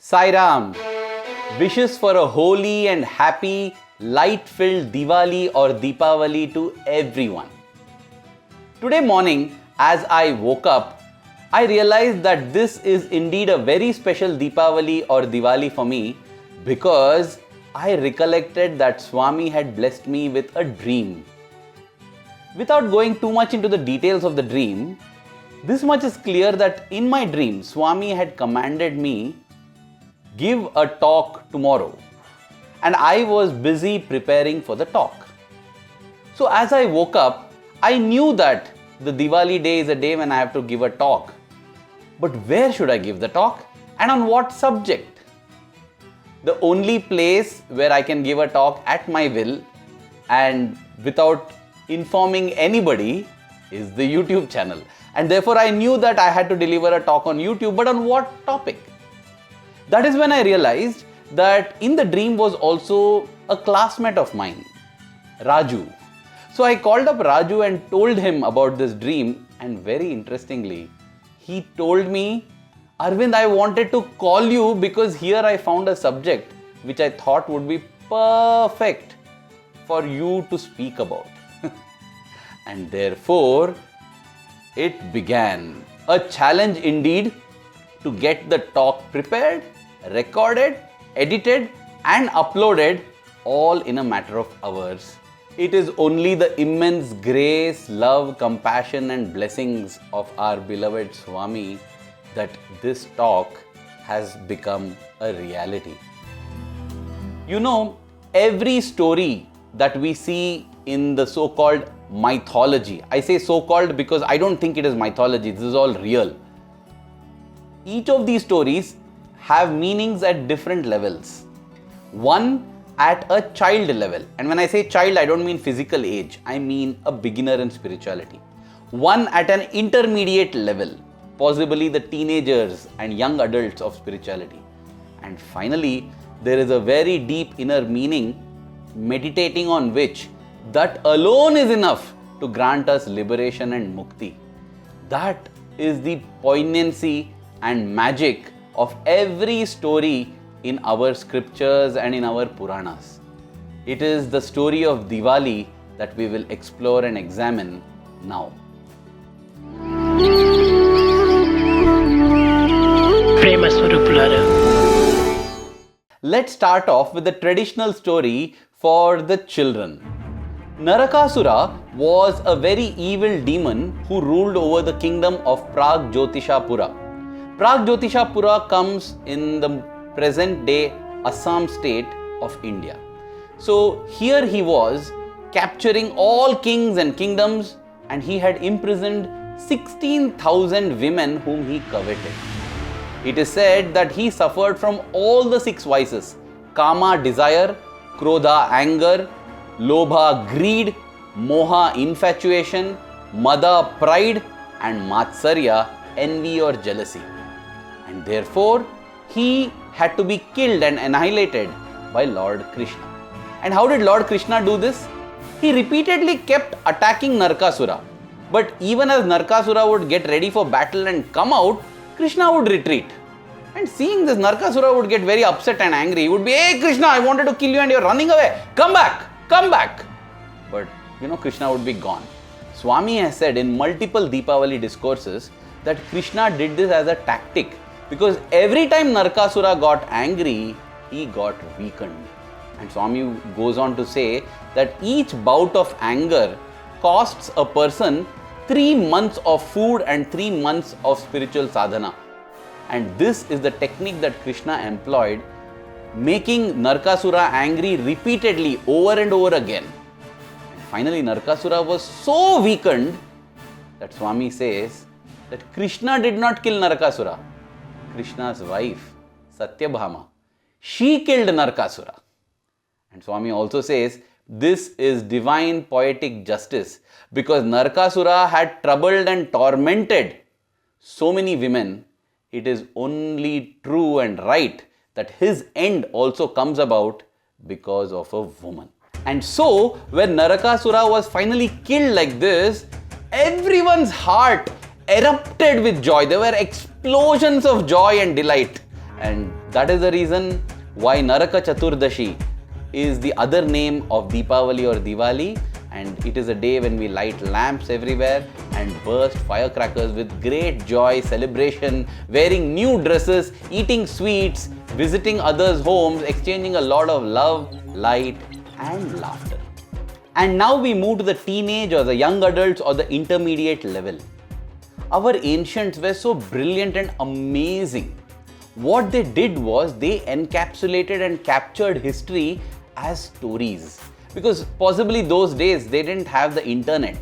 Sai Ram, wishes for a holy and happy, light-filled Diwali or Deepavali to everyone. Today morning, as I woke up, I realized that this is indeed a very special Deepavali or Diwali for me because I recollected that Swami had blessed me with a dream. Without going too much into the details of the dream, this much is clear that in my dream, Swami had commanded me, give a talk tomorrow. And I was busy preparing for the talk. So as I woke up, I knew that the Diwali day is a day when I have to give a talk. But where should I give the talk? And on what subject? The only place where I can give a talk at my will and without informing anybody is the YouTube channel. And therefore I knew that I had to deliver a talk on YouTube, but on what topic? That is when I realized that in the dream was also a classmate of mine, Raju. So I called up Raju and told him about this dream, and very interestingly, he told me, Arvind, I wanted to call you because here I found a subject which I thought would be perfect for you to speak about. And therefore, it began a challenge indeed to get the talk prepared, recorded, edited and uploaded all in a matter of hours. It is only the immense grace, love, compassion and blessings of our beloved Swami that this talk has become a reality. You know, every story that we see in the so-called mythology, I say so-called because I don't think it is mythology, this is all real. Each of these stories have meanings at different levels. One at a child level, and when I say child, I don't mean physical age, I mean a beginner in spirituality. One at an intermediate level, possibly the teenagers and young adults of spirituality. And finally, there is a very deep inner meaning, meditating on which that alone is enough to grant us liberation and mukti. That is the poignancy and magic of every story in our scriptures and in our Puranas. It is the story of Diwali that we will explore and examine now. Let's start off with the traditional story for the children. Narakasura was a very evil demon who ruled over the kingdom of Prag Jyotishapura. Prag Jyotishapura comes in the present day Assam state of India. So here he was capturing all kings and kingdoms, and he had imprisoned 16,000 women whom he coveted. It is said that he suffered from all the 6 vices: Kama, desire; Krodha, anger; Lobha, greed; Moha, infatuation; Mada, pride; and Matsarya, envy or jealousy. And therefore, he had to be killed and annihilated by Lord Krishna. And how did Lord Krishna do this? He repeatedly kept attacking Narakasura. But even as Narakasura would get ready for battle and come out, Krishna would retreat. And seeing this, Narakasura would get very upset and angry. He would be, hey Krishna, I wanted to kill you and you're running away. Come back, come back. But Krishna would be gone. Swami has said in multiple Deepavali discourses that Krishna did this as a tactic, because every time Narakasura got angry, he got weakened. And Swami goes on to say that each bout of anger costs a person 3 months of food and 3 months of spiritual sadhana. And this is the technique that Krishna employed, making Narakasura angry repeatedly over and over again. And finally, Narakasura was so weakened that Swami says that Krishna did not kill Narakasura. Krishna's wife, Sathya, she killed Narakasura. And Swami also says this is divine poetic justice, because Narakasura had troubled and tormented so many women. It is only true and right that his end also comes about because of a woman. And so, when Narakasura was finally killed like this, everyone's heart erupted with joy. There were explosions of joy and delight. And That is the reason why Naraka Chaturdashi is the other name of Deepavali or Diwali, and it is a day when we light lamps everywhere and burst firecrackers with great joy, celebration, wearing new dresses, eating sweets, visiting others' homes, exchanging a lot of love, light and laughter. And now we move to the teenage or the young adults or the intermediate level. Our ancients were so brilliant and amazing. What they did was they encapsulated and captured history as stories. Because possibly those days they didn't have the internet.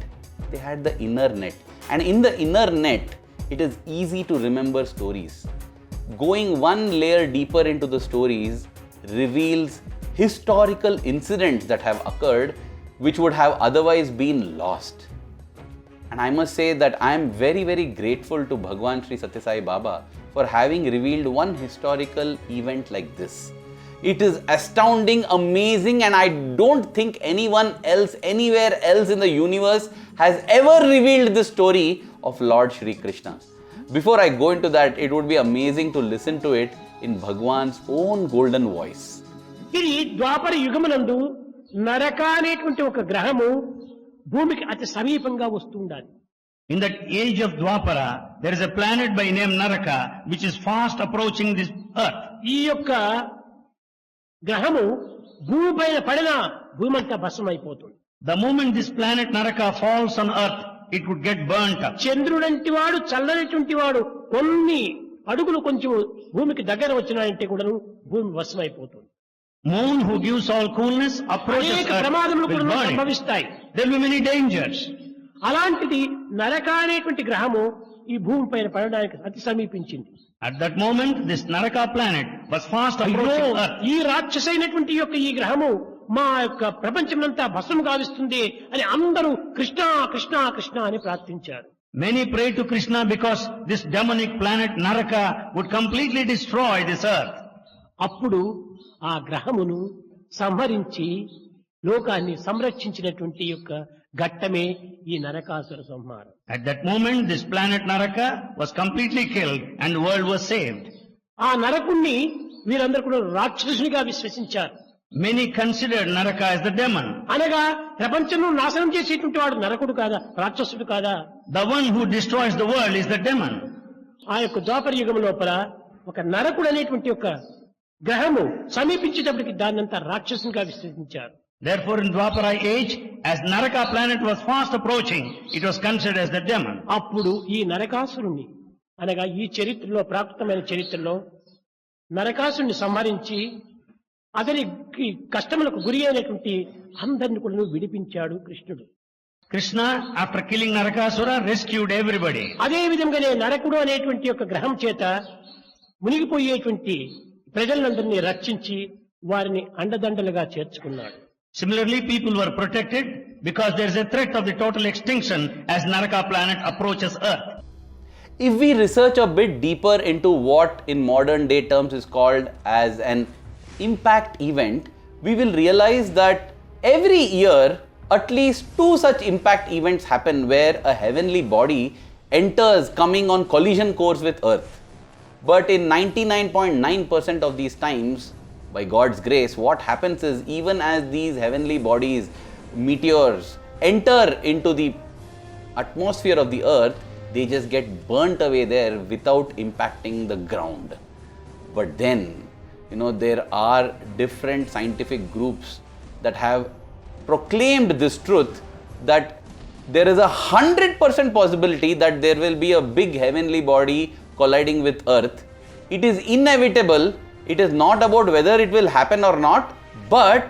They had the inner net. And in the inner net, it is easy to remember stories. Going one layer deeper into the stories reveals historical incidents that have occurred which would have otherwise been lost. And I must say that I am very, very grateful to Bhagawan Sri Sathya Sai Baba for having revealed one historical event like this. It is astounding, amazing, and I don't think anyone else, anywhere else in the universe has ever revealed this story of Lord Shri Krishna. Before I go into that, it would be amazing to listen to it in Bhagwan's own golden voice. ఇది ద్వాపర యుగమునందు నరక అనేటువంటి ఒక గ్రహము భూమికి అతి సమీపంగా వస్తుండాలి. In that age of Dwapara, there is a planet by name Naraka which is fast approaching this earth. ఈ యొక్క గ్రహము భూమి పైన పడిన భూమి అంతా భస్మైపోతుంది. The moment this planet Naraka falls on earth, it would get burnt up. చంద్రుడంటి వాడు చల్లనటువంటి వాడు కొన్ని అడుగులు కొంచెం భూమికి దగ్గర వచ్చినాయంటే కూడా భూమి భస్మైపోతుంది. Moon, who gives all coolness, approaches అనేక earth ప్రమాదములు with కూడా burning. సంభవిస్తాయి. There will be many dangers. అలాంటిది నరక అనేటువంటి గ్రహము ఈ భూమి పైన పడడానికి అతి సమీపించింది. At that moment, this Naraka planet was fast approaching earth. ఈ రాక్షసైనటువంటి యొక్క ఈ గ్రహము మా యొక్క ప్రపంచమంతా భస్మం గావిస్తుంది అని అందరూ కృష్ణ కృష్ణ కృష్ణ అని ప్రార్థించారు. Many pray to Krishna because this demonic planet Naraka would completely destroy this earth. అప్పుడు ఆ గ్రహమును సంహరించి లోకాన్ని సంరక్షించినటువంటి యొక్క ఘట్టమే ఈ నరకాసుర సంహారం. At that moment, this planet Naraka was completely killed and the world was saved. ఆ నరకుణ్ణి వీరందరూ కూడా రాక్షసునిగా విశ్వసించారు. Many considered Naraka as the demon. అనగా ప్రపంచంలో నాశనం చేసేటువంటి వాడు నరకుడు కాదా, రాక్షసుడు కాదా? The one who destroys the world is the demon. ఆ యొక్క ద్వాపర యుగం లోపల ఒక నరకుడు అనేటువంటి ఒక గ్రహము సమీపించేటప్పటికి దాన్నంతా రాక్షసునిగా విశ్వసించారు. Therefore, in Dwapara age, as Naraka planet was fast approaching, it was considered as the demon. అప్పుడు ఈ నరకాసురుణ్ణి అనగా ఈ చరిత్రలో ప్రాప్తమైన చరిత్రలో నరకాసురుణ్ణి సంహరించి అతని కష్టములకు గురి అయినటువంటి అందరిని కూడా విడిపించాడు కృష్ణుడు. Krishna, after killing Narakasura, rescued everybody. అదే విధంగానే నరకుడు అనేటువంటి ఒక గ్రహం చేత మునిగిపోయేటువంటి ప్రజలందరినీ రక్షించి వారిని అండదండలుగా చేర్చుకున్నాడు. Similarly, people were protected because there is a threat of the total extinction as Naraka planet approaches earth. If we research a bit deeper into what in modern day terms is called as an impact event, we will realize that every year at least 2 such impact events happen where a heavenly body enters coming on collision course with earth. But in 99.9% of these times, by God's grace, what happens is even as these heavenly bodies, meteors, enter into the atmosphere of the earth, they just get burnt away there without impacting the ground. But then, there are different scientific groups that have proclaimed this truth that there is a 100% possibility that there will be a big heavenly body colliding with earth. It is inevitable. It is not about whether it will happen or not, but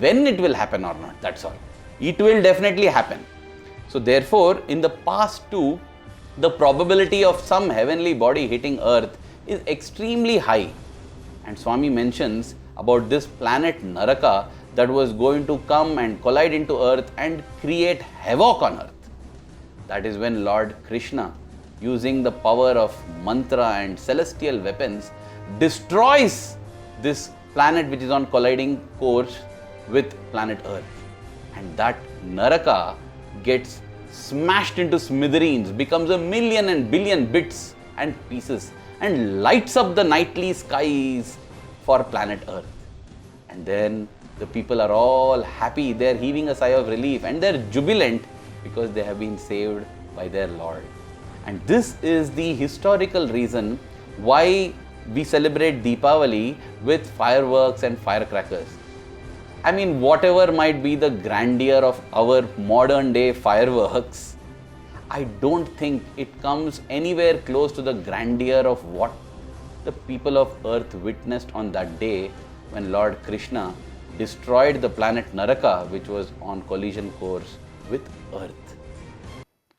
when it will happen or not, that's all. It will definitely happen. So therefore, in the past too, the probability of some heavenly body hitting earth is extremely high. And Swami mentions about this planet Naraka that was going to come and collide into earth and create havoc on earth. That is when Lord Krishna, using the power of mantra and celestial weapons, destroys this planet which is on colliding course with planet Earth. And that Naraka gets smashed into smithereens, becomes a million and billion bits and pieces. and lights up the nightly skies for planet Earth. And then the people are all happy, they're heaving a sigh of relief and they're jubilant because they have been saved by their Lord. And this is the historical reason why we celebrate Deepavali with fireworks and firecrackers. I mean, whatever might be the grandeur of our modern day fireworks, I don't think it comes anywhere close to the grandeur of what the people of Earth witnessed on that day when Lord Krishna destroyed the planet Naraka, which was on collision course with Earth.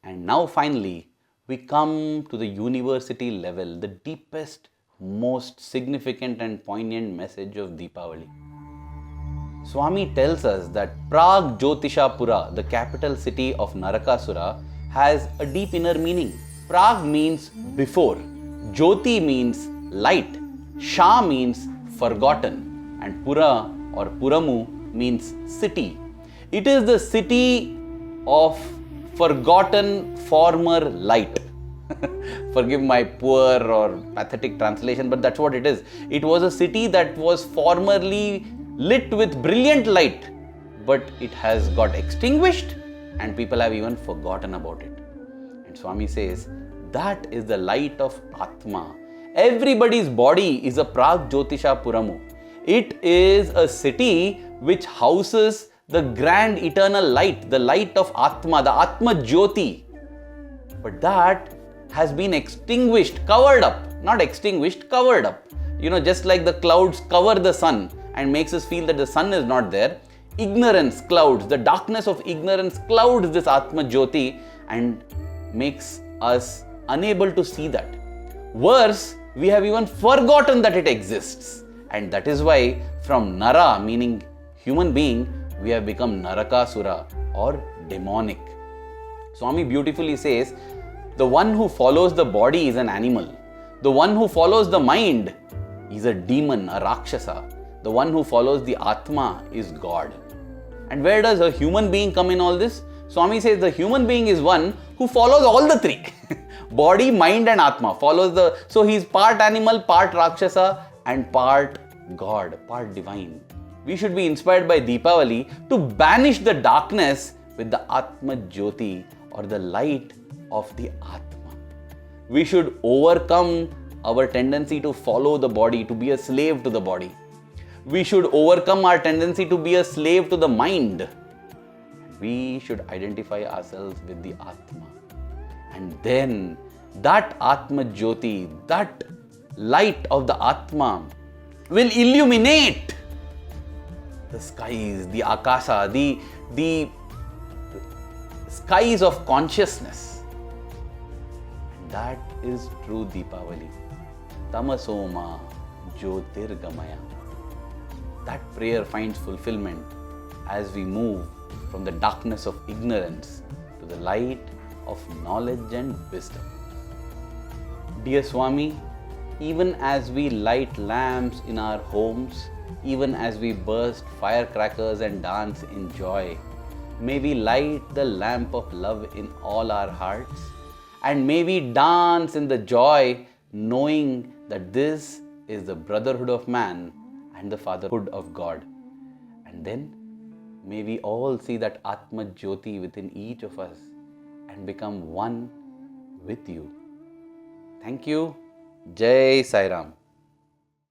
And now finally, we come to the university level, the deepest, most significant and poignant message of Deepavali. Swami tells us that Prag Jyotishapura, the capital city of Narakasura, has a deep inner meaning. Prag means before, Jyoti means light, Sha means forgotten, and Pura or Puramu means city. It is the city of forgotten former light. Forgive my poor or pathetic translation, but that's what it is. It was a city that was formerly lit with brilliant light, but it has got extinguished and people have even forgotten about it. And Swami says, that is the light of Atma. Everybody's body is a Prag Jyotishapuramu. It is a city which houses the grand eternal light, the light of Atma, the Atma Jyoti. But that has been extinguished, covered up, not extinguished, covered up. You know, just like the clouds cover the sun and makes us feel that the sun is not there, ignorance clouds, the darkness of ignorance clouds this Atma Jyoti and makes us unable to see that. Worse, we have even forgotten that it exists. And that is why from Nara, meaning human being, we have become Narakasura or demonic. Swami beautifully says, the one who follows the body is an animal. The one who follows the mind is a demon, a Rakshasa. The one who follows the Atma is God. And where does a human being come in all this? Swami says the human being is one who follows all the three. Body, mind and Atma. So he's part animal, part Rakshasa and part God, part divine. We should be inspired by Deepavali to banish the darkness with the Atma Jyoti or the light of the Atma. We should overcome our tendency to follow the body, to be a slave to the body. We should overcome our tendency to be a slave to the mind. We should identify ourselves with the Atma. And then that Atma Jyoti, that light of the Atma will illuminate the skies, the Akasa, the skies of consciousness. And that is true Deepavali. Tamasoma Jyotirgamaya. That prayer finds fulfillment as we move from the darkness of ignorance to the light of knowledge and wisdom. Dear Swami, even as we light lamps in our homes, even as we burst firecrackers and dance in joy, may we light the lamp of love in all our hearts, and may we dance in the joy knowing that this is the brotherhood of man and the fatherhood of God. And then may we all see that Atma Jyoti within each of us and become one with you. Thank you. Jai Sai Ram.